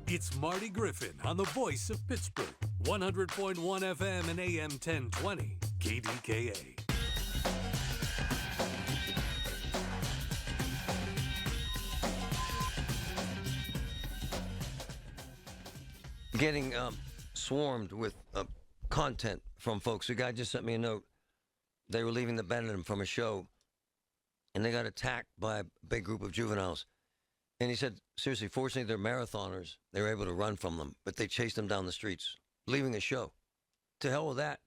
It's Marty Griffin on the voice of Pittsburgh. 100.1 FM and AM 1020. KDKA. Getting swarmed with content from folks. A guy just sent me a note. They were leaving the Benetton from a show, and they got attacked by a big group of juveniles. And he said, seriously, fortunately, they're marathoners. They were able to run from them, but they chased them down the streets, leaving a show. To hell with that.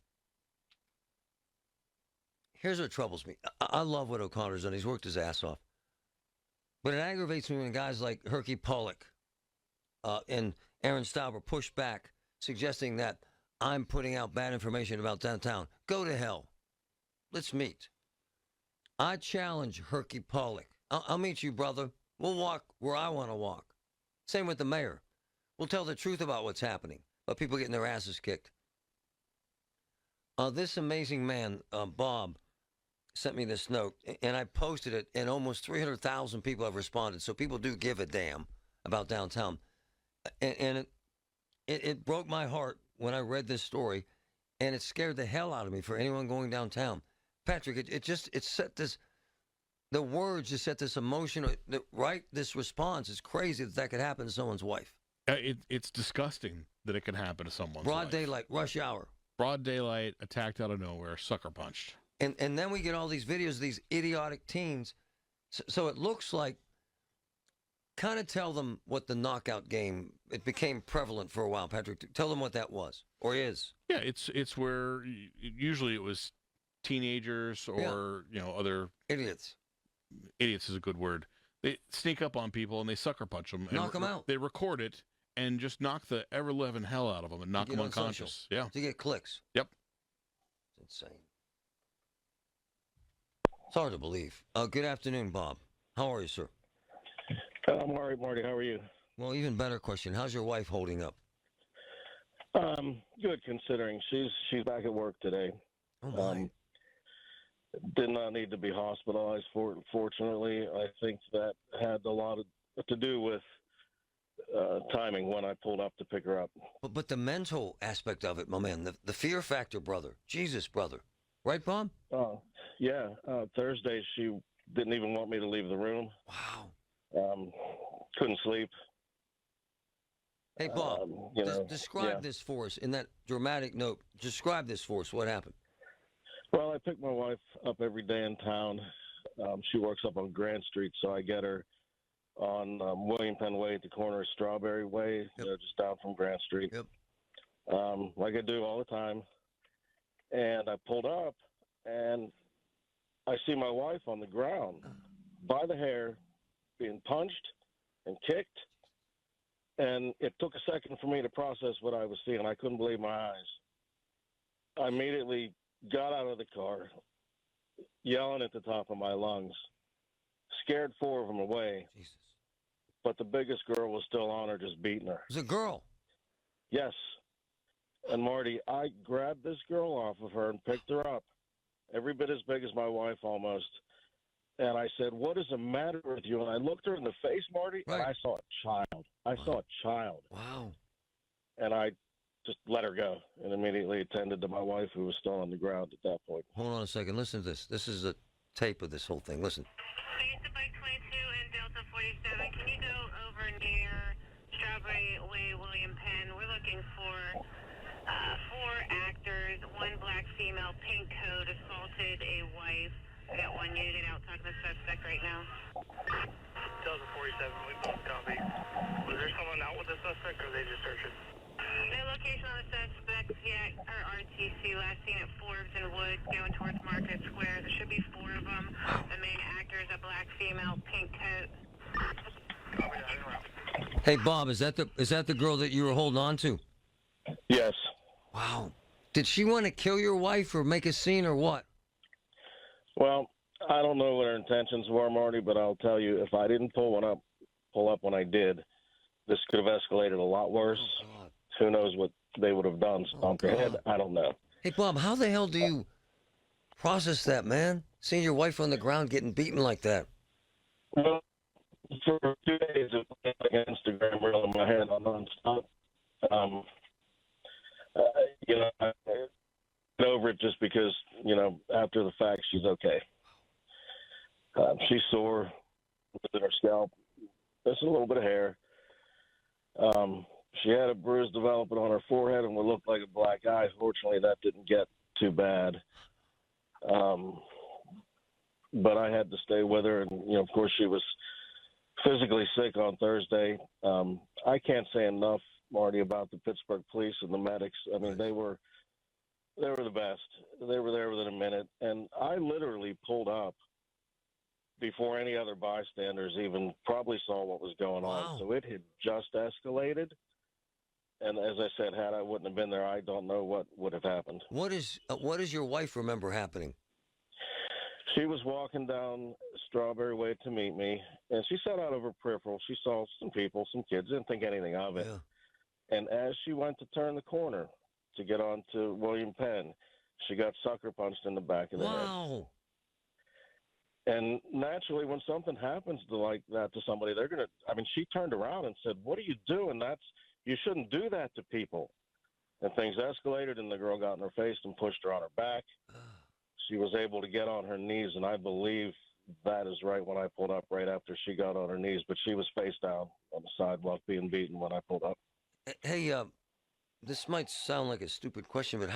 Here's what troubles me. I love what O'Connor's done. He's worked his ass off. But it aggravates me when guys like Herky Pollock and Aaron Stauber push back, suggesting that I'm putting out bad information about downtown. Go to hell. Let's meet. I challenge Herky Pollock. I'll meet you, brother. We'll walk where I want to walk. Same with the mayor. We'll tell the truth about what's happening, but people getting their asses kicked. This amazing man, Bob, sent me this note, and I posted it, and almost 300,000 people have responded, so people do give a damn about downtown. And it broke my heart when I read this story, and it scared the hell out of me for anyone going downtown. Patrick, it set this, the words just set this emotional, right? This response is crazy that could happen to someone's wife. It's disgusting that it can happen to someone's Broad wife. daylight, rush hour. Broad daylight, attacked out of nowhere, sucker punched. And then we get all these videos of these idiotic teens. So it looks like, kind of tell them what the knockout game, it became prevalent for a while, Patrick. Tell them what that was, or is. Yeah, it's where usually it was teenagers or, other... Idiots. Idiots is a good word. They sneak up on people and they sucker punch them. Knock them out. They record it and just knock the ever-living hell out of them and knock them unconscious. Yeah. To get clicks. Yep. It's insane. It's hard to believe. Good afternoon, Bob. How are you, sir? I'm all right, Marty. How are you? Well, even better question. How's your wife holding up? Good, considering she's back at work today. Oh, my. Did not need to be hospitalized. Fortunately, I think that had a lot to do with timing when I pulled up to pick her up. But the mental aspect of it, my man, the fear factor, brother. Jesus, brother. Right, Bob? Yeah. Thursday, she didn't even want me to leave the room. Wow. Couldn't sleep. Hey, Bob, describe this for us in that dramatic note. Describe this for us. What happened? Well, I pick my wife up every day in town. She works up on Grand Street, so I get her on William Penn Way at the corner of Strawberry Way, just down from Grand Street, like I do all the time. And I pulled up, and I see my wife on the ground by the hair, being punched and kicked. And it took a second for me to process what I was seeing. I couldn't believe my eyes. I immediately got out of the car, yelling at the top of my lungs, scared four of them away. Jesus. But the biggest girl was still on her, just beating her. It was a girl. Yes. And Marty, I grabbed this girl off of her and picked her up, every bit as big as my wife almost. And I said, "What is the matter with you?" And I looked her in the face, Marty, and I saw a child. I saw a child. Wow. And I just let her go and immediately attended to my wife, who was still on the ground at that point. Hold on a second. Listen to this. This is a tape of this whole thing. Listen. Base Bike 22 and Delta 47. Can you go over near Strawberry Way, William Penn? We're looking for 4 actors, 1 black female, pink coat, assaulted a wife. I got 1 unit out talking to the suspect right now. Delta 47, we both copy. Was there someone out with the suspect, or they just searched it? No location on the suspect yet, or RTC. Last seen at Forbes and Woods, going towards Market Square. There should be 4 of them. The main actor is a black female, pink coat. Copy that, en route. Hey, Bob, is that the girl that you were holding on to? Yes. Wow. Did she want to kill your wife or make a scene or what? Well, I don't know what her intentions were, Marty, but I'll tell you, if I didn't pull up when I did, this could have escalated a lot worse. Oh, God. Who knows what they would have done? Stomped her head? I don't know. Hey, Bob, how the hell do you process that, man? Seeing your wife on the ground getting beaten like that. Well, for 2 days of playing Instagram reel in my head on nonstop. I get over it just because, after the fact, she's okay. She's sore with her scalp. Just a little bit of hair. She had a bruise developing on her forehead and what looked like a black eye. Fortunately, that didn't get too bad. But I had to stay with her, and of course, she was physically sick on Thursday. I can't say enough, Marty, about the Pittsburgh police and the medics. I mean, they were the best. They were there within a minute, and I literally pulled up before any other bystanders even probably saw what was going on. So it had just escalated. And as I said, had I wouldn't have been there, I don't know what would have happened. What does your wife remember happening? She was walking down Strawberry Way to meet me, and she sat out of her peripheral. She saw some people, some kids, didn't think anything of it. Yeah. And as she went to turn the corner to get on to William Penn, she got sucker punched in the back of the head. And naturally, when something happens like that to somebody, she turned around and said, "What are you doing? You shouldn't do that to people." And things escalated, and the girl got in her face and pushed her on her back. She was able to get on her knees, and I believe that is right when I pulled up, right after she got on her knees. But she was face down on the sidewalk being beaten when I pulled up. Hey, this might sound like a stupid question, but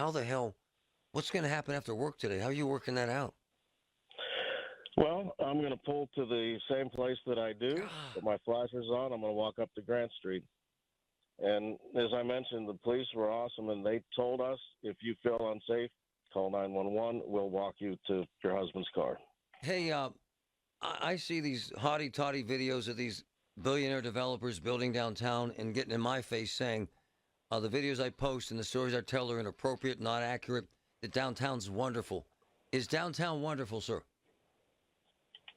what's going to happen after work today? How are you working that out? Well, I'm going to pull to the same place that I do, put my flashers on. I'm going to walk up to Grant Street. And as I mentioned, the police were awesome, and they told us, if you feel unsafe, call 911. We'll walk you to your husband's car. Hey, I see these hotty-toddy videos of these billionaire developers building downtown and getting in my face saying, the videos I post and the stories I tell are inappropriate, not accurate, that downtown's wonderful. Is downtown wonderful, sir?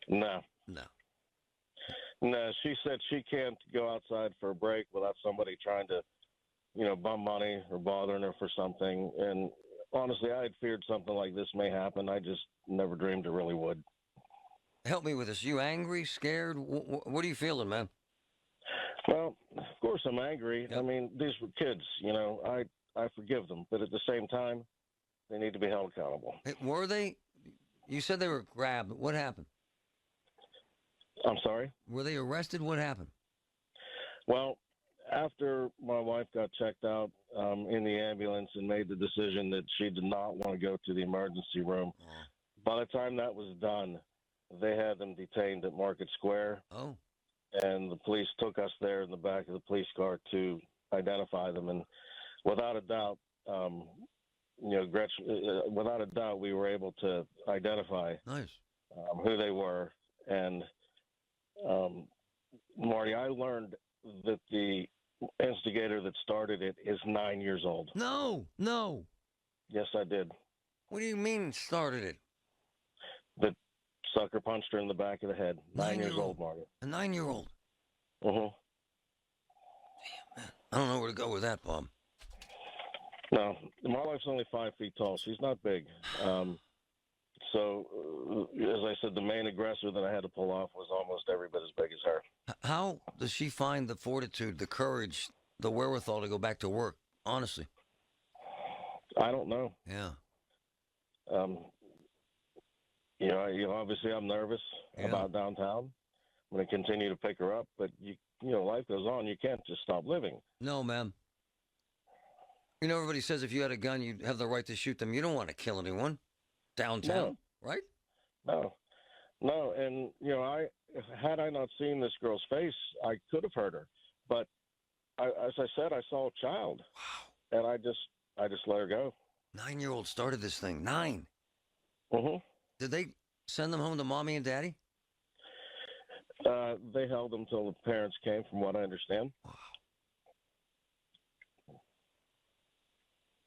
No. No, she said she can't go outside for a break without somebody trying to, bum money or bothering her for something. And honestly, I had feared something like this may happen. I just never dreamed it really would. Help me with this. You angry, scared? What are you feeling, man? Well, of course I'm angry. Yep. I mean, these were kids, I forgive them. But at the same time, they need to be held accountable. Hey, were they? You said they were grabbed. What happened? I'm sorry? Were they arrested? What happened? Well, after my wife got checked out in the ambulance and made the decision that she did not want to go to the emergency room, by the time that was done, they had them detained at Market Square. And the police took us there in the back of the police car to identify them. And without a doubt, without a doubt, we were able to identify who they were. And Marty, I learned that the instigator that started it is 9 years old. No. Yes, I did. What do you mean started it? The sucker punched her in the back of the head. 9 years old, Marty. A 9-year-old? Uh-huh. Damn, man. I don't know where to go with that, Bob. No, my wife's only 5 feet tall. She's not big. So, as I said, the main aggressor that I had to pull off was almost every bit as big as her. How does she find the fortitude, the courage, the wherewithal to go back to work, honestly? I don't know. Yeah. Obviously I'm nervous about downtown. I'm going to continue to pick her up, but, life goes on. You can't just stop living. No, ma'am. Everybody says if you had a gun, you'd have the right to shoot them. You don't want to kill anyone downtown, right? No. And, had I not seen this girl's face, I could have hurt her. But as I said, I saw a child. Wow. And I just let her go. 9-year-old started this thing. 9. Mm-hmm. Did they send them home to mommy and daddy? They held them till the parents came, from what I understand. Wow.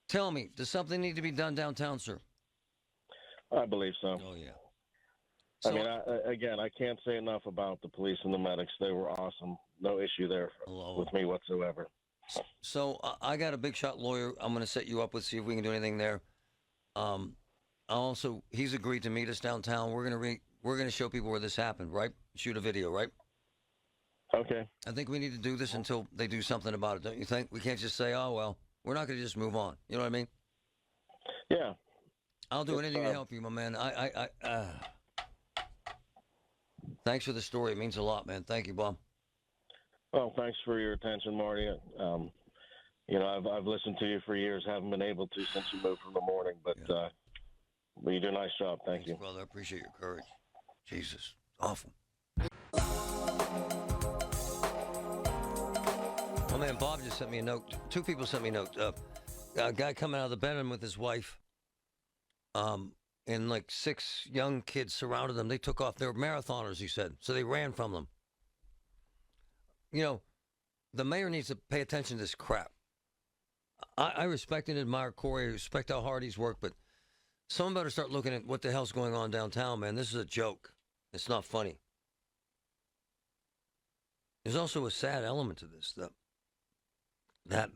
Tell me, does something need to be done downtown, sir? I believe so. Oh, yeah. So, I can't say enough about the police and the medics. They were awesome. No issue there with me whatsoever. So I got a big shot lawyer I'm going to set you up with, see if we can do anything there. Also, he's agreed to meet us downtown. We're going to show people where this happened, right? Shoot a video, right? Okay. I think we need to do this until they do something about it, don't you think? We can't just say, oh, well, we're not going to just move on. You know what I mean? Yeah. I'll do It's, anything to help you, my man. Thanks for the story. It means a lot, man. Thank you, Bob. Well, thanks for your attention, Marty. I've listened to you for years. Haven't been able to since you moved from the morning, but you do a nice job. Thank you, brother. I appreciate your courage. Jesus, awful. Oh man, Bob just sent me a note. Two people sent me a note. A guy coming out of the bedroom with his wife. And like 6 young kids surrounded them. They took off. They were marathoners, he said. So they ran from them. You know, the mayor needs to pay attention to this crap. I respect and admire Corey. I respect how hard he's worked, but someone better start looking at what the hell's going on downtown, man. This is a joke. It's not funny. There's also a sad element to this, that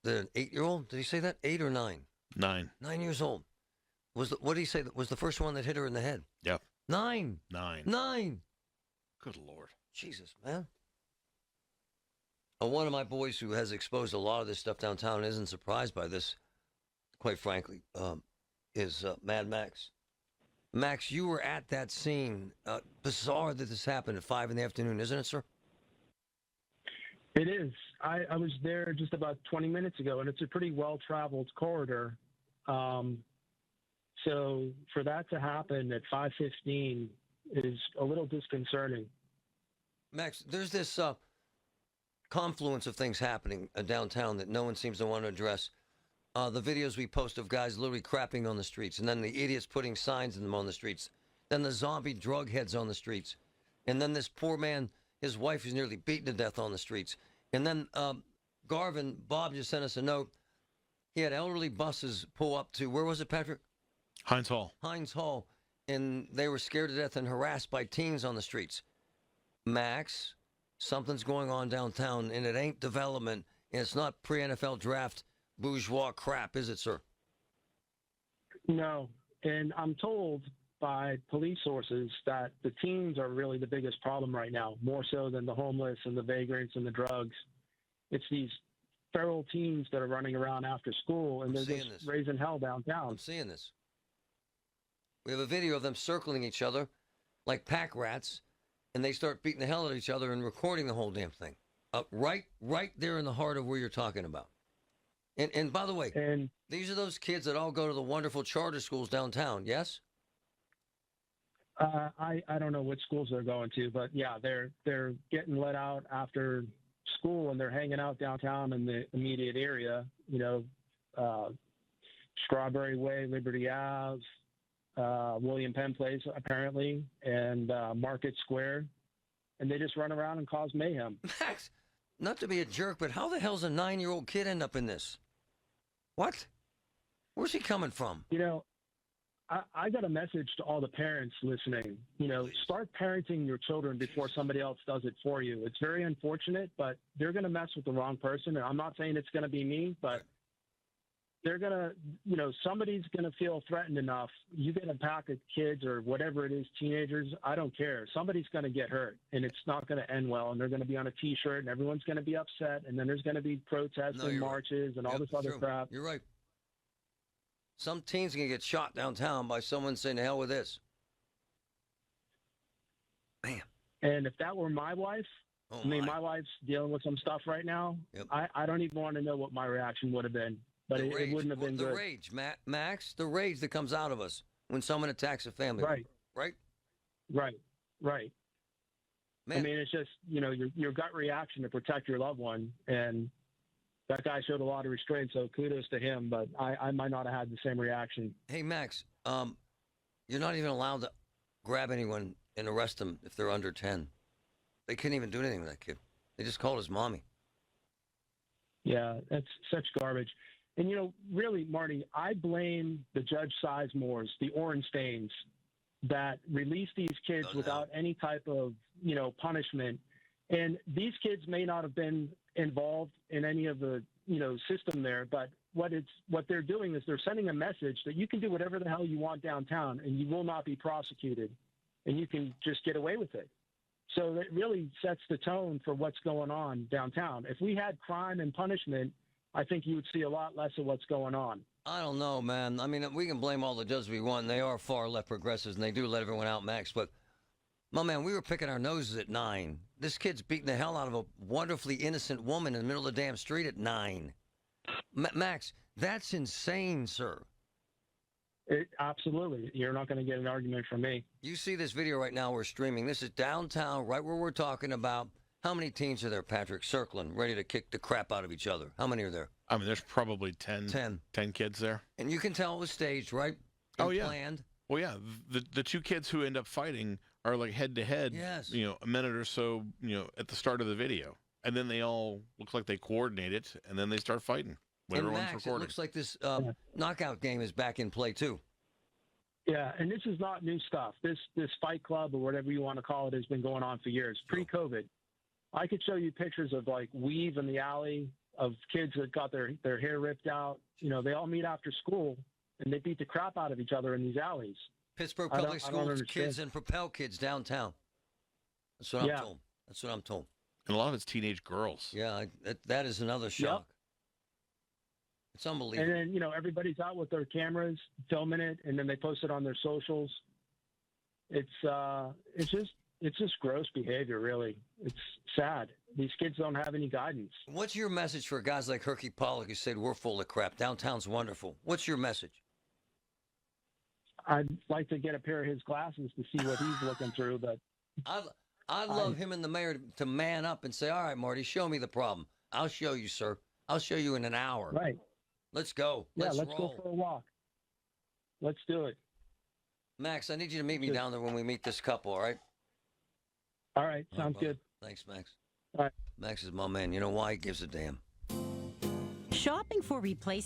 the 8-year-old, did he say that? 8 or 9? 9. 9 years old. What did he say? Was the first one that hit her in the head? Yep. 9. 9. 9. Good Lord. Jesus, man. One of my boys who has exposed a lot of this stuff downtown and isn't surprised by this, quite frankly, is Mad Max. Max, you were at that scene. Bizarre that this happened at 5 in the afternoon, isn't it, sir? It is. I was there just about 20 minutes ago, and it's a pretty well-traveled corridor. So for that to happen at 5:15 is a little disconcerting. Max, there's this confluence of things happening downtown that no one seems to want to address. The videos we post of guys literally crapping on the streets, and then the idiots putting signs in them on the streets, then the zombie drug heads on the streets, and then this poor man, his wife is nearly beaten to death on the streets. And then Garvin, Bob just sent us a note. He had elderly buses pull up to, where was it, Patrick? Heinz Hall. Heinz Hall. And they were scared to death and harassed by teens on the streets. Max, something's going on downtown, and it ain't development, and it's not pre-NFL draft bourgeois crap, is it, sir? No. And I'm told by police sources that the teens are really the biggest problem right now, more so than the homeless and the vagrants and the drugs. It's these feral teens that are running around after school, and they're just raising hell downtown. I'm seeing this. We have a video of them circling each other like pack rats, and they start beating the hell out of each other and recording the whole damn thing. Right there in the heart of where you're talking about. And by the way, these are those kids that all go to the wonderful charter schools downtown, yes? I don't know which schools they're going to, but yeah, they're getting let out after school, and they're hanging out downtown in the immediate area, Strawberry Way, Liberty Ave, William Penn Place, apparently, and Market Square, and they just run around and cause mayhem. Max, not to be a jerk, but how the hell's a 9-year-old kid end up in this? What? Where's he coming from? I got a message to all the parents listening. Start parenting your children before somebody else does it for you. It's very unfortunate, but they're going to mess with the wrong person. And I'm not saying it's going to be me, but they're going to, somebody's going to feel threatened enough. You get a pack of kids or whatever it is, teenagers, I don't care. Somebody's going to get hurt, and it's not going to end well. And they're going to be on a T-shirt, and everyone's going to be upset. And then there's going to be protests and marches and all this other crap. You're right. Some teens are going to get shot downtown by someone saying, the hell with this. Man. And if that were my wife, my wife's dealing with some stuff right now. Yep. I don't even want to know what my reaction would have been. But it wouldn't have been good. The rage, Max, the rage that comes out of us when someone attacks a family. Right. Man. I mean, it's just, your gut reaction to protect your loved one. And that guy showed a lot of restraint, so kudos to him. But I might not have had the same reaction. Hey, Max, you're not even allowed to grab anyone and arrest them if they're under 10. They couldn't even do anything with that kid. They just called his mommy. Yeah, that's such garbage. And, really, Marty, I blame the Judge Sizemores, the Orensteins, that release these kids without any type of, punishment. And these kids may not have been involved in any of the, system there, but what they're doing is they're sending a message that you can do whatever the hell you want downtown and you will not be prosecuted and you can just get away with it. So it really sets the tone for what's going on downtown. If we had crime and punishment, I think you would see a lot less of what's going on. I don't know, man. I mean, we can blame all the judges we want. And they are far left progressives, and they do let everyone out, Max. But, my man, we were picking our noses at 9. This kid's beating the hell out of a wonderfully innocent woman in the middle of the damn street at 9. Max, that's insane, sir. Absolutely. You're not going to get an argument from me. You see this video right now we're streaming. This is downtown, right where we're talking about. How many teens are there, Patrick, circling, ready to kick the crap out of each other? How many are there? I mean, there's probably 10 kids there. And you can tell it was staged, right? Oh, yeah. Planned. Well, yeah. The two kids who end up fighting are like head-to-head, yes. A minute or so, at the start of the video. And then they all look like they coordinate it, and then they start fighting when and everyone's Max, recording. It looks like this knockout game is back in play, too. Yeah, and this is not new stuff. This Fight Club or whatever you want to call it has been going on for years, pre-COVID. I could show you pictures of, like, weave in the alley of kids that got their hair ripped out. They all meet after school, and they beat the crap out of each other in these alleys. Pittsburgh Public Schools kids and Propel kids downtown. That's what I'm told. That's what I'm told. And a lot of it's teenage girls. Yeah, that is another shock. Yep. It's unbelievable. And then, everybody's out with their cameras, filming it, and then they post it on their socials. It's just gross behavior, really. It's sad. These kids don't have any guidance. What's your message for guys like Herky Pollock who said we're full of crap? Downtown's wonderful. What's your message? I'd like to get a pair of his glasses to see what he's looking through, but I'd love him and the mayor to man up and say, all right, Marty, show me the problem. I'll show you, sir. I'll show you in an hour. Right. Let's go. Let's roll. go for a walk. Let's do it. Max, I need you to meet me down there when we meet this couple, all right? All right. Sounds good. Thanks, Max. All right. Max is my man. You know why? He gives a damn. Shopping for replacement